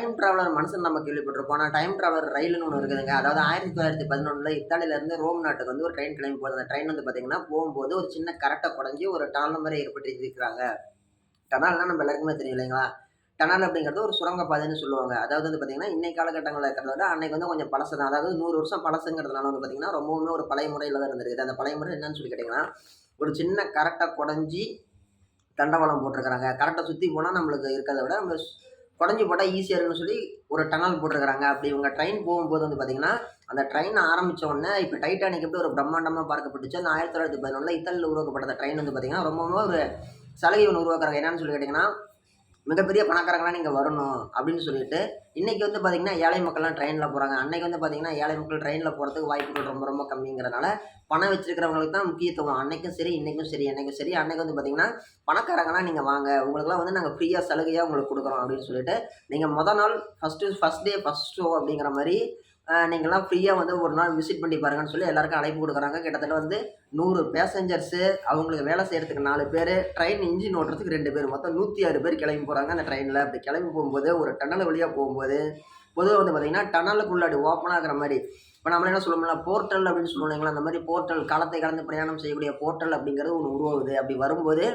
Time traveller மனுஷன் நம்ம கேள்விப்பட்டிருப்போம். ஆனால் டைம் டிராவலர் ரயில்னு ஒன்று இருக்குதுங்க. அதாவது 1911 இத்தாலியிலேருந்து ரோம் நாட்டுக்கு வந்து ஒரு ட்ரெயின் கிளம்பி போகுது. அந்த ட்ரெயின் வந்து பார்த்தீங்கன்னா, போகும்போது ஒரு சின்ன கரட்டை குடஞ்சி ஒரு டனல் மாரி ஏற்படுத்தியிருக்கிறாங்க. டனல்னா நம்ம எல்லாருக்குமே தெரியும் இல்லைங்களா? டனல் அப்படிங்கிறது ஒரு சுரங்கப்பாதைன்னு சொல்லுவாங்க. அதாவது வந்து பார்த்தீங்கன்னா, இன்னைய காலகட்டங்கள்ல இருக்கிறத விட அன்னைக்கு வந்து கொஞ்சம் பழசு தான். அதாவது 100 வருஷம் பழசுங்கிறதுனால வந்து பார்த்தீங்கன்னா, ரொம்பவுமே ஒரு பழைய முறையில தான் இருந்திருக்குது. அந்த பழைய முறை என்னன்னு சொல்லி கேட்டீங்கன்னா, ஒரு சின்ன கரட்டை குடஞ்சி தண்டவாளம் போட்டிருக்கிறாங்க. கரண்ட்ட சுத்தி போனா நம்மளுக்கு இருக்கிறத விட நம்ம குடஞ்சி போட்டா ஈஸியா இருக்குன்னு சொல்லி ஒரு டனல் போட்டிருக்கிறாங்க. அப்படி இவங்க ட்ரெயின் போகும்போது வந்து பார்த்தீங்கன்னா, அந்த ட்ரெயின் ஆரம்பிச்ச உடனே இப்ப டைட்டானிக் எப்படி ஒரு பிரம்மாண்டமா பார்க்கப்பட்டுச்சோ, அந்த 1911ல இத்தாலியில உருவாக்கப்பட்ட அந்த ட்ரெயின் வந்து பார்த்தீங்கன்னா, ரொம்பவுமே ஒரு சலுகை ஒண்ணு உருவாக்குறாங்க. என்னன்னு சொல்லி கேட்டீங்கன்னா, மிகப்பெரிய பணக்காரங்கலாம் நீங்க வரணும் அப்படின்னு சொல்லிட்டு, இன்னைக்கு வந்து பார்த்தீங்கன்னா, ஏழை மக்கள்லாம் ட்ரெயின்ல போறாங்க. அன்னைக்கு வந்து பார்த்தீங்கன்னா, ஏழை மக்கள் ட்ரெயின்ல போறதுக்கு வாய்ப்புகள் ரொம்ப ரொம்ப கம்மிங்கிறனால, பணம் வச்சிருக்கிறவங்களுக்கு தான் முக்கியத்துவம். அன்னைக்கும் சரி, இன்னைக்கும் சரி, என்னைக்கும் சரி. அன்னைக்கு வந்து பார்த்தீங்கன்னா, பணக்காரங்கன்னா நீங்க வாங்க. உங்களுக்கெல்லாம் வந்து நாங்க ஃப்ரீயா சலுகையா உங்களுக்கு குடுக்குறோம் அப்படின்னு சொல்லிட்டு, நீங்க மொத நாள் ஃபர்ஸ்ட் டே ஃபர்ஸ்ட் ஷோ அப்படிங்கிற மாரி நீங்கலாம் ஃப்ரீயா வந்து ஒரு நாள் விசிட் பண்ணி பாருங்கன்னு சொல்லி எல்லாருக்கும் அழைப்பு குடுக்குறாங்க. கிட்டத்தட்ட வந்து 100 பேசஞ்சர்ஸு, அவங்களுக்கு வேலை செய்றதுக்கு 4 பேரு, ட்ரெயின் இன்ஜின் ஓட்டுறதுக்கு 2 பேரு. மொத்தம் 106 பேர் கிளம்பி போறாங்க அந்த ட்ரெயின்ல. அப்படி கிளம்பி போகும்போது, ஒரு டன்னல் வழியா போகும்போது, பொதுவா வந்து பார்த்தீங்கன்னா, டனலுக்குள்ள அப்படி ஓப்பனா இருக்கிற மாரி, இப்ப நம்மலாம் என்ன சொல்லுவோம்ல, போர்ட்டல் அப்படின்னு சொல்லுவோம் இல்லைங்களா? அந்த மாரி போர்ட்டல் காலத்தை கடந்து பிரயாணம் செய்யக்கூடிய போர்ட்டல் அப்படிங்கிறது ஒண்ணு உருவாகுது. அப்படி வரும்போது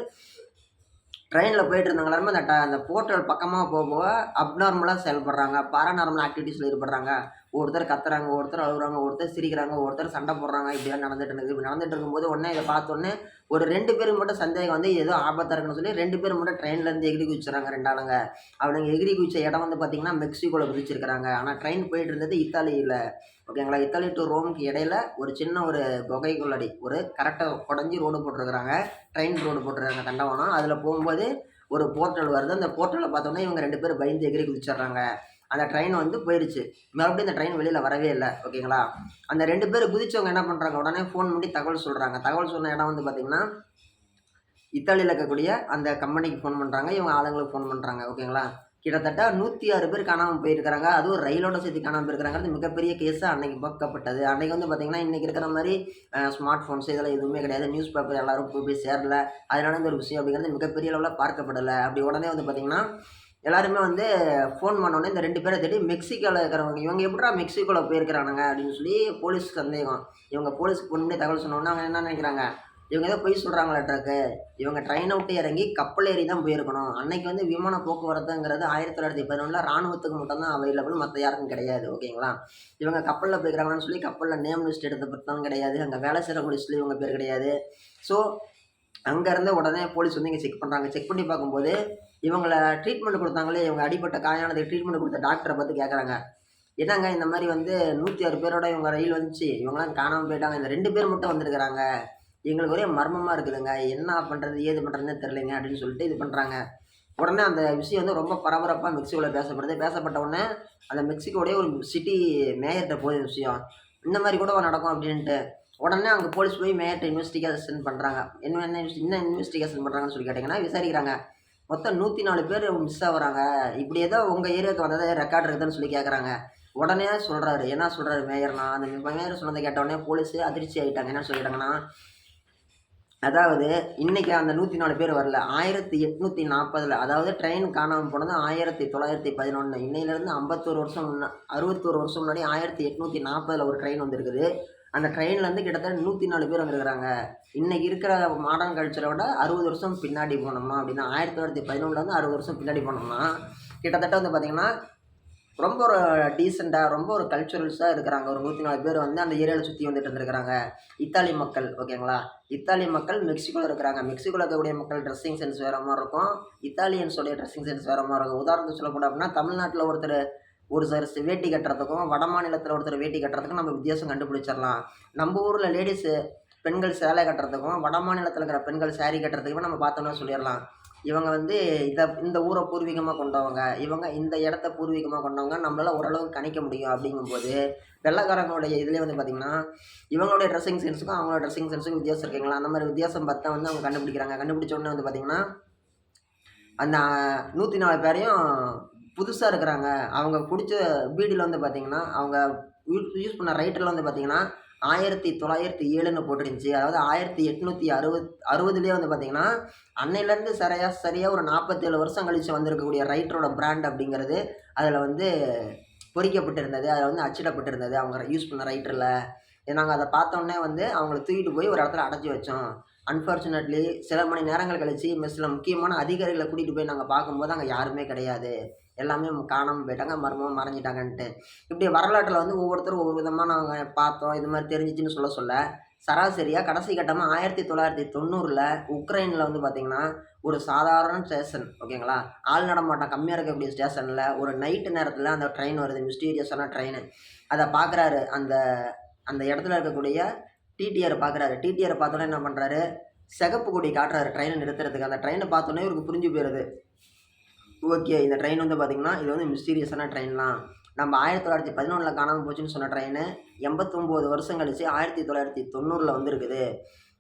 ட்ரெயின்ல போயிட்டு இருந்தவங்க எல்லாருமே அந்த போர்ட்டல் பக்கமா போக அப்நார்மலா செயல்படுறாங்க. பாராநார்மல் ஆக்டிவிட்டீஸ்ல ஈடுபடுறாங்க. ஒருத்தர் கத்துறாங்க, ஒருத்தர் அழுவுறாங்க, ஒருத்தர் சிரிக்கிறாங்க, ஒருத்தர் சண்டை போடுறாங்க. இப்படிலாம் நடந்துட்டு இருந்தது. இப்படி நடந்துட்டு இருக்கும்போது உடனே இத பார்த்தோனே ஒரு 2 பேருக்கு மட்டும் சந்தேகம் வந்து ஏதோ ஆபத்தா இருக்குன்னு சொல்லி 2 பேர் மட்டும் ட்ரெயின்ல இருந்து எகிறி குதிச்சுறாங்க 2 ஆளுங்க. அவனுங்க எகிறி குதிச்ச இடம் வந்து பார்த்தீங்கன்னா, மெக்சிகோல குதிச்சிருக்காங்க. ஆனா ட்ரெயின் போயிட்டு இருந்தது இத்தாலியில. ஓகேங்களா? இத்தாலி டூ ரோம்க்கு இடையில ஒரு சின்ன ஒரு குகைக்குள்ளாடி ஒரு கரெக்ட்டா கொடஞ்சு ரோடு போட்டுருக்காங்க. ட்ரெயின் ரோடு போட்டுருக்காங்க தண்டவாளம். அதுல போகும்போது ஒரு போர்ட்டல் வருது. அந்த போர்ட்டல பார்த்தோனே இவங்க 2 பேரும் பயந்து எகிறி குதிச்சுடுறாங்க. அந்த ட்ரெயின் வந்து போயிருச்சு. மறுபடியும் அந்த ட்ரெயின் வெளியில வரவே இல்ல. ஓகேங்களா? அந்த 2 பேரு குதிச்சவங்க என்ன பண்றாங்க, உடனே ஃபோன் பண்ணி தகவல் சொல்றாங்க. தகவல் சொன்ன இடம் வந்து பார்த்தீங்கன்னா, இத்தாலியில இருக்கக்கூடிய அந்த கம்பெனிக்கு ஃபோன் பண்றாங்க. இவங்க ஆளுங்களுக்கு ஃபோன் பண்றாங்க. ஓகேங்களா? கிட்டத்தட்ட 106 பேர் காணாம போயிருக்கிறாங்க. அதுவும் ரயிலோட சேர்த்து காணாம போயிருக்கிறாங்கிறது மிகப்பெரிய கேஸா அன்னைக்கு பார்க்கப்பட்டது. அன்னைக்கு வந்து பார்த்தீங்கன்னா, இன்னைக்கு இருக்கிற மாரி ஸ்மார்ட் ஃபோன்ஸ் இதெல்லாம் எதுவுமே கிடையாது. நியூஸ் பேப்பர் எல்லாரும் போய் சேரல. அதனால இந்த ஒரு விஷயம் அப்படிங்கிறது மிகப்பெரிய அளவுல பார்க்கப்படல. அப்படி உடனே வந்து பார்த்தீங்கன்னா, எல்லாருமே வந்து ஃபோன் பண்ணோனே இந்த 2 பேர தேடி மெக்சிகோல இருக்கிறவங்க, இவங்க எப்புட்றா மெக்சிகோல போயிருக்கிறானுங்க அப்படின்னு சொல்லி போலீஸ்க்கு சந்தேகம். இவங்க போலீஸ்க்கு ஃபோன் பண்ணி தகவல் சொன்னோனே அவங்க என்ன நினைக்கிறாங்க, இவங்க ஏதோ பொய் சொல்றாங்களாட்ருக்கு. இவங்க ட்ரெயின விட்டு இறங்கி கப்பல் ஏறி தான் போயிருக்கணும். அன்னைக்கு வந்து விமான போக்குவரத்துங்கிறது 1911ல ராணுவத்துக்கு மட்டும் தான் அவைலபிள். மத்த யாருக்கும் கிடையாது. ஓகேங்களா? இவங்க கப்பல்ல போயிருக்காங்கன்னு சொல்லி கப்பல்ல நேம் லிஸ்ட் எடுத்த பத்தம் கிடையாது. அங்க வேலை செய்றவங்க லிஸ்ட்லயும் இவங்க பேர் கிடையாது. ஸோ அங்க இருந்து உடனே போலீஸ் வந்து இங்க செக் பண்றாங்க. செக் பண்ணி பார்க்கும்போது, இவங்கள ட்ரீட்மெண்ட் குடுத்தாங்களே, இவங்க அடிபட்ட காயானதுக்கு ட்ரீட்மெண்ட் குடுத்த டாக்டர பார்த்து கேட்கறாங்க. என்னங்க இந்த மாரி வந்து 106 பேரோட இவங்க ரயில் வந்துச்சு. இவங்கலாம் காணாம போயிட்டாங்க. இந்த 2 பேர் மட்டும் வந்திருக்கிறாங்க. எங்களுக்கு ஒரே மர்மமா இருக்குதுங்க. என்ன பண்றது? ஏது பண்றதுன்னே தெரியலைங்க அப்படின்னு சொல்லிட்டு இது பண்றாங்க. உடனே அந்த விஷயம் வந்து ரொம்ப பரபரப்பா மெக்சிகோல பேசப்படுது. பேசப்பட்ட உடனே அந்த மெக்சிகோடைய ஒரு சிட்டி மேயர்ட்ட போகுது இந்த விஷயம். இந்த மாரி கூடவா நடக்கும் அப்படின்ட்டு. உடனே அங்க போலீஸ் போய் மேயர்ட்ட இன்வெஸ்டிகேஷன் பண்றாங்க. என்ன இன்வெஸ்டிகேஷன் பண்றாங்கன்னு சொல்லி கேட்டீங்கன்னா, விசாரிக்கிறாங்க. மொத்தம் 104 பேர் மிஸ் ஆவுறாங்க. இப்படி ஏதோ உங்க ஏரியாவுக்கு வந்ததா ரெக்கார்ட் இருக்குதான்னு சொல்லி கேட்கறாங்க. உடனே சொல்றாரு. என்ன சொல்றாரு மேயர்னா, அந்த மேயர் சொன்னத கேட்ட உடனே போலீஸ் அதிர்ச்சி ஆயிட்டாங்க. என்ன சொல்லிட்டாங்கன்னா, அதாவது இன்னைக்கு அந்த 104 பேர் வரல. 1840ல அதாவது ட்ரெயின் காணாம போனது 1911. இன்னையிலிருந்து 51 வருஷம் 61 வருஷம் முன்னாடி 1840ல ஒரு ட்ரெயின் வந்திருக்குது. அந்த ட்ரெயின்லேருந்து கிட்டத்தட்ட 104 பேர் வந்திருக்கிறாங்க. இன்னைக்கு இருக்கிற மாடர்ன் கல்ச்சரை விட 60 வருஷம் பின்னாடி போனோம்னா அப்படின்னா 1911லேருந்து 60 வருஷம் பின்னாடி போனோம்னா, கிட்டத்தட்ட வந்து பார்த்தீங்கன்னா ரொம்ப ஒரு டீசென்ட்டா, ரொம்ப ஒரு கல்ச்சுரல்ஸா இருக்கிறாங்க. ஒரு 104 பேர் வந்து அந்த ஏரியால சுத்தி வந்துட்டு இருந்திருக்கிறாங்க. இத்தாலி மக்கள் ஓகேங்களா? இத்தாலி மக்கள் மெக்சிகோல இருக்கிறாங்க. மெக்சிகோல இருக்கக்கூடிய மக்கள் ட்ரெஸ்ஸிங் சென்ஸ் வேற மாரி இருக்கும். இத்தாலியன்ஸோடைய ட்ரெஸ்ஸிங் சென்ஸ் வேற மாரி இருக்கும். உதாரணத்துக்கு சொல்லப்போனோம் அப்படின்னா, தமிழ்நாட்டுல ஒருத்தரு ஒரு வேட்டி கட்டுறதுக்கும், வட மாநிலத்தில ஒருத்தர் வேட்டி கட்டுறதுக்கும் நம்ம வித்தியாசம் கண்டுபிடிச்சிடலாம். நம்ம ஊர்ல பெண்கள் சேலை கட்டுறதுக்கும், வட மாநிலத்தில இருக்கிற பெண்கள் சாரி கட்டுறதுக்குமே நம்ம பார்த்தோம்னா சொல்லிறலாம். இவங்க வந்து இந்த ஊர பூர்வீகமா கொண்டவங்க. இவங்க இந்த இடத்த பூர்வீகமா கொண்டவங்க. நம்மளால ஓரளவுக்கு கணிக்க முடியும் அப்படிங்கும்போது, வெள்ளைக்காரங்களுடைய இதுலயே வந்து பார்த்தீங்கன்னா, இவங்களுடைய ட்ரெஸ்ஸிங் சென்ஸுக்கும், அவங்களோட ட்ரெஸ்ஸிங் சென்ஸுக்கும் வித்தியாசம் இருக்குங்களா? அந்த மாரி வித்தியாசம் பார்த்தா வந்து அவங்க கண்டுபிடிக்கிறாங்க. கண்டுபிடிச்ச உடனே வந்து பார்த்தீங்கன்னா, அந்த 104 பேரையும் புதுசா இருக்கிறாங்க. அவங்க புடிச்ச பீடில வந்து பார்த்தீங்கன்னா, அவங்க யூஸ் பண்ண ரைட்டர்ல வந்து பார்த்தீங்கன்னா, 1907ன்னு போட்டிருந்துச்சு. அதாவது 1860 வந்து பார்த்தீங்கன்னா, அன்னையிலேருந்து சரியா ஒரு 47 வருஷம் கழிச்சு வந்திருக்கக்கூடிய ரைட்டரோட பிராண்ட் அப்படிங்கிறது அதில வந்து பொறிக்கப்பட்டிருந்தது. அதில வந்து அச்சிடப்பட்டிருந்தது. அவங்க யூஸ் பண்ண ரைட்டர்ல. நாங்க அத பார்த்தோனே வந்து அவங்கள தூக்கிட்டு போய் ஒரு இடத்துல அடைச்சு வச்சோம். அன்பார்ச்சுனேட்லி சில மணி நேரங்கள் கழிச்சு மெஸ்ல முக்கியமான அதிகாரிகள கூட்டிட்டு போய் நாங்க பார்க்கும்போது, அங்க யாருமே கிடையாது. எல்லாமே காணாம போயிட்டாங்க. மர்மமா மறைஞ்சுட்டாங்கன்ட்டு. இப்படி வரலாற்றில வந்து ஒவ்வொருத்தரும் ஒவ்வொரு விதமா நாங்க பார்த்தோம். இது மாரி தெரிஞ்சுச்சுன்னு சொல்ல, சராசரியா கடைசி கட்டமா 1990ல உக்ரைன்ல வந்து பார்த்தீங்கன்னா, ஒரு சாதாரண ஸ்டேஷன் ஓகேங்களா? ஆள் நடமாட்டம் கம்மியா இருக்கக்கூடிய ஸ்டேஷன்ல ஒரு நைட் நேரத்தில அந்த ட்ரெயின் வருது. மிஸ்டீரியஸான ட்ரெயினு. அத பார்க்குறாரு அந்த அந்த இடத்துல இருக்கக்கூடிய டிடிஆர் பார்க்குறாரு. டிடிஆர் பார்த்தோனே என்ன பண்றாரு, சிகப்பு கொடி காட்டுறாரு ட்ரெயின நிறுத்துறதுக்கு. அந்த ட்ரெயின பார்த்தோனே இவருக்கு புரிஞ்சு போயிருது. ஓகே. இந்த ட்ரெயின் வந்து பார்த்தீங்கன்னா, இது வந்து மிஸ்டீரியஸான ட்ரெயின் தான். நம்ம 1911ல காணாம போச்சுன்னு சொன்ன ட்ரெயினு 89 வருஷம் கழிச்சு 1990ல வந்திருக்குது.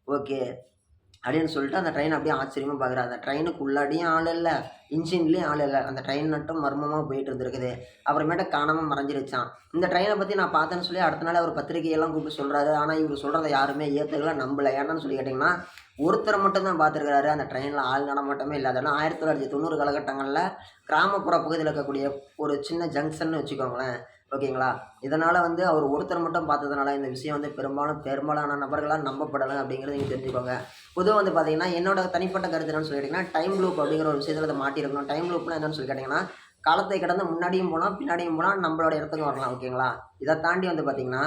ஓகே. அப்படின்னு சொல்லிட்டு அந்த ட்ரெயின் அப்படியே ஆச்சரியமா பார்க்குறாரு. அந்த ட்ரெயினுக்கு உள்ளாடியும் ஆள் இல்ல, இன்ஜின்லயும் ஆள் இல்ல. அந்த ட்ரெயின் மட்டும் மர்மமா போயிட்டு இருந்திருக்குது. அப்புறமேட்டு காணாம மறைஞ்சிருச்சாம். இந்த ட்ரெயின பத்தி நான் பார்த்தேன்னு சொல்லி அடுத்த நாளே அவர் பத்திரிகையெல்லாம் கூப்பிட்டு சொல்றாரு. ஆனா இவரு சொல்றத யாருமே ஏத்துக்கல, நம்பல. ஏன்னு சொல்லி கேட்டீங்கன்னா, ஒருத்தர் மட்டும் தான் பார்த்துருக்காரு. அந்த ட்ரெயின்ல ஆள் நடமாட்டமே இல்ல. அதெல்லாம் 1990 காலகட்டங்கள்ல கிராமப்புற பகுதியில இருக்கக்கூடிய ஒரு சின்ன ஜங்ஷன்னு வச்சுக்கோங்களேன். ஓகேங்களா? இதனால வந்து அவர் ஒருத்தர் மட்டும் பார்த்ததுனால இந்த விஷயம் வந்து பெரும்பாலான நபர்களால் நம்பப்படல அப்படிங்கிறத நீங்க தெரிஞ்சுக்கோங்க. பொதுவா வந்து பார்த்தீங்கன்னா, என்னோட தனிப்பட்ட கருத்து என்னன்னு சொல்லி கேட்டீங்கன்னா, டைம் லூப் அப்படிங்கிற ஒரு விஷயத்துல அத மாட்டியிருக்கணும். டைம் லூப்னா என்னன்னு சொல்லி கேட்டீங்கன்னா, காலத்தை கடந்து முன்னாடியும் போலாம், பின்னாடியும் போலாம், நம்மளோட இடத்துக்கும் வரலாம். ஓகேங்களா? இத தாண்டி வந்து பார்த்தீங்கன்னா,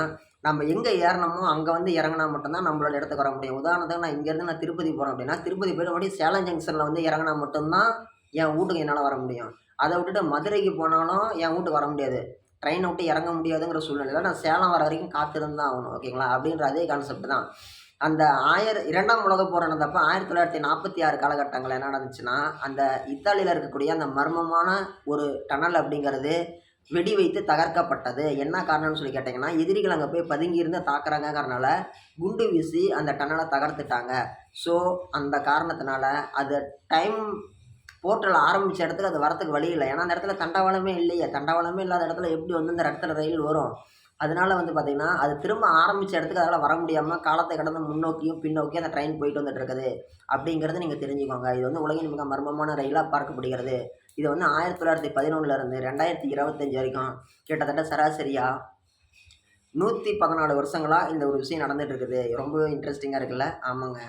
நம்ம எங்க ஏறுனமோ அங்க வந்து இறங்குனா மட்டும் தான் நம்மளோட இடத்துக்கு வர முடியும். உதாரணத்துக்கு நான் இங்கேருந்து திருப்பதி போறேன் அப்படின்னா, திருப்பதி போயிட்டு மறுபடியும் சேலம் ஜங்ஷன்ல வந்து இறங்குனா மட்டும் தான் என் வூட்டுக்கு என்னால வர முடியும். அத விட்டுட்டு மதுரைக்கு போனாலும் என் வூட்டுக்கு வர முடியாது. ட்ரெயின விட்டு இறங்க முடியாதுங்கிற சூழ்நிலையில நான் சேலம் வர வரைக்கும் காத்திருந்து தான் ஆகணும். ஓகேங்களா? அப்படின்ற அதே கான்செப்ட் தான். அந்த 2ஆம் உலகப் போர் நடந்தப்ப 1946 காலகட்டங்கள்ல என்ன நடந்துச்சுன்னா, அந்த இத்தாலியில இருக்கக்கூடிய அந்த மர்மமான ஒரு டனல் அப்படிங்கிறது வெடி வைத்து தகர்க்கப்பட்டது. என்ன காரணம்னு சொல்லி கேட்டீங்கன்னா, எதிரிகள் அங்க போய் பதுங்கியிருந்து தாக்குறாங்கங்கிறனால, குண்டு வீசி அந்த டனல தகர்த்துட்டாங்க. ஸோ, அந்த காரணத்தினால அது டைம் போர்ட்டல் ஆரம்பிச்ச இடத்துக்கு அது வரத்துக்கு வழி இல்ல. ஏன்னா, அந்த இடத்துல தண்டவாளமே இல்லையே. தண்டவாளமே இல்லாத இடத்துல எப்படி வந்து இந்த இடத்துல ரயில் வரும்? அதனால வந்து பார்த்தீங்கன்னா, அது திரும்ப ஆரம்பிச்ச இடத்துக்கு அதால வர முடியாம காலத்த கடந்து முன்னோக்கியும், பின்னோக்கியும் அந்த ட்ரெயின் போயிட்டு வந்துட்டு இருக்குது. அப்படிங்கிறத நீங்க தெரிஞ்சுக்கோங்க. இது வந்து உலகின் மிக மர்மமான ரயிலா பார்க்கப்படுகிறது. இது வந்து 1911ல இருந்து 2025 வரைக்கும் கிட்டத்தட்ட சராசரியா 114 வருஷங்களா இந்த ஒரு விஷயம் நடந்துட்டு இருக்குது. ரொம்ப இன்ட்ரஸ்டிங்கா இருக்குல்ல? ஆமாங்க.